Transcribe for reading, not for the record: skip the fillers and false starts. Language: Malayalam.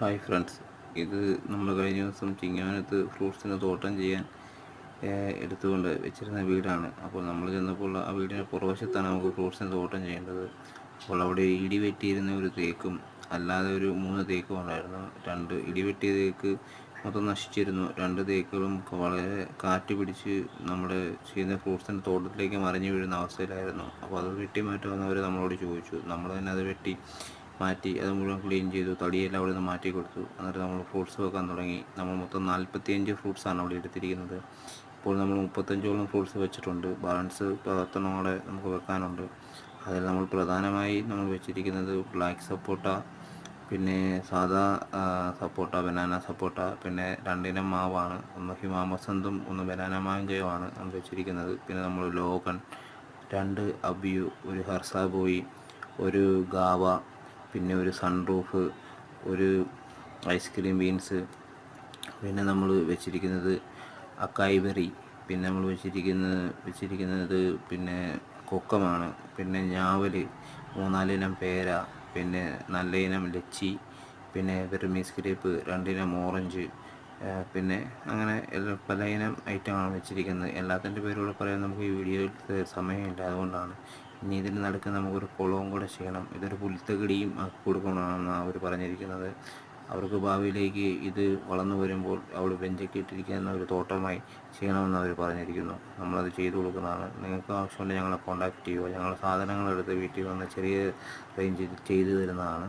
ഹായ് ഫ്രണ്ട്സ്, ഇത് നമ്മൾ കഴിഞ്ഞ ദിവസം ചിങ്ങവനത്ത് ഫ്രൂട്ട്സിന് തോട്ടം ചെയ്യാൻ എടുത്തുകൊണ്ട് വെച്ചിരുന്ന വീടാണ്. അപ്പോൾ നമ്മൾ ചെന്നപ്പോൾ ആ വീടിൻ്റെ പുറവശത്താണ് നമുക്ക് ഫ്രൂട്ട്സിന് തോട്ടം ചെയ്യേണ്ടത്. അപ്പോൾ അവിടെ ഇടിവെട്ടിയിരുന്ന ഒരു തേക്കും അല്ലാതെ ഒരു 3 തേക്കും ഉണ്ടായിരുന്നു. 2 ഇടിവെട്ടിയ തേക്ക് മൊത്തം നശിച്ചിരുന്നു. 2 തേക്കുകളും വളരെ കാറ്റ് പിടിച്ച് നമ്മുടെ ചെയ്യുന്ന ഫ്രൂട്ട്സിൻ്റെ തോട്ടത്തിലേക്ക് മറിഞ്ഞു വീഴുന്ന അവസ്ഥയിലായിരുന്നു. അപ്പോൾ അത് വെട്ടി മാറ്റുമെന്നവർ നമ്മളോട് ചോദിച്ചു. നമ്മൾ തന്നെ അത് വെട്ടി മാറ്റി അത് മുഴുവൻ ക്ലീൻ ചെയ്തു. തടിയെല്ലാം അവിടെ നിന്ന് മാറ്റി കൊടുത്തു. എന്നിട്ട് നമ്മൾ ഫ്രൂട്ട്സ് വെക്കാൻ തുടങ്ങി. നമ്മൾ മൊത്തം 45 ഫ്രൂട്ട്സാണ് അവിടെ എടുത്തിരിക്കുന്നത്. ഇപ്പോൾ നമ്മൾ 35ഓളം ഫ്രൂട്ട്സ് വെച്ചിട്ടുണ്ട്. ബാലൻസ് 10 കൂടെ നമുക്ക് വെക്കാനുണ്ട്. അതിൽ നമ്മൾ പ്രധാനമായി നമ്മൾ വെച്ചിരിക്കുന്നത് ബ്ലാക്ക് സപ്പോട്ട, പിന്നെ സാധാ സപ്പോട്ട, ബനാന സപ്പോട്ട, പിന്നെ 2 ഇനം മാവാണ്. ഒന്ന് ഹിമാമസന്തും ഒന്ന് ബനാന മാങ്കയുമാണ് നമ്മൾ വെച്ചിരിക്കുന്നത്. പിന്നെ നമ്മൾ ലോഗൺ, 2 അബിയു, ഒരു ഹർസാബോയി, ഒരു ഗാവ, പിന്നെ ഒരു സൺറൂഫ്, ഒരു ഐസ്ക്രീം ബീൻസ്, പിന്നെ നമ്മൾ വെച്ചിരിക്കുന്നത് അക്കായ് ബെറി, പിന്നെ നമ്മൾ വെച്ചിരിക്കുന്നത് പിന്നെ കൊക്കമാണ്, പിന്നെ ഞാവൽ, 3-4 ഇനം പേര, പിന്നെ നല്ല ഇനം ലച്ചി, പിന്നെ ബെർമീസ് ഗ്രേപ്പ്, 2 ഇനം ഓറഞ്ച്, പിന്നെ അങ്ങനെ പല ഇനം ഐറ്റമാണ് വെച്ചിരിക്കുന്നത്. എല്ലാത്തിൻ്റെ പേരുകൂടെ പറയാൻ നമുക്ക് ഈ വീഡിയോയിൽ സമയമില്ല, അതുകൊണ്ടാണ്. ഇനി ഇതിന് നടുക്ക് നമുക്കൊരു കുളവും കൂടെ ചെയ്യണം. ഇതൊരു പുൽത്തകിടിയും കൊടുക്കണമെന്നാണ് അവർ പറഞ്ഞിരിക്കുന്നത്. അവർക്ക് ഭാവിയിലേക്ക് ഇത് വളർന്നു വരുമ്പോൾ അവിടെ ബെഞ്ചൊക്കെ ഇട്ടിരിക്കുന്ന ഒരു തോട്ടമായി ചെയ്യണമെന്ന് അവർ പറഞ്ഞിരിക്കുന്നു. നമ്മളത് ചെയ്തു കൊടുക്കുന്നതാണ്. നിങ്ങൾക്ക് ആവശ്യമുണ്ടെങ്കിൽ ഞങ്ങളെ കോൺടാക്റ്റ് ചെയ്യുക. ഞങ്ങൾ സാധനങ്ങളെടുത്ത് വീട്ടിൽ വന്ന് ചെറിയ റേഞ്ചിൽ ചെയ്തു തരുന്നതാണ്.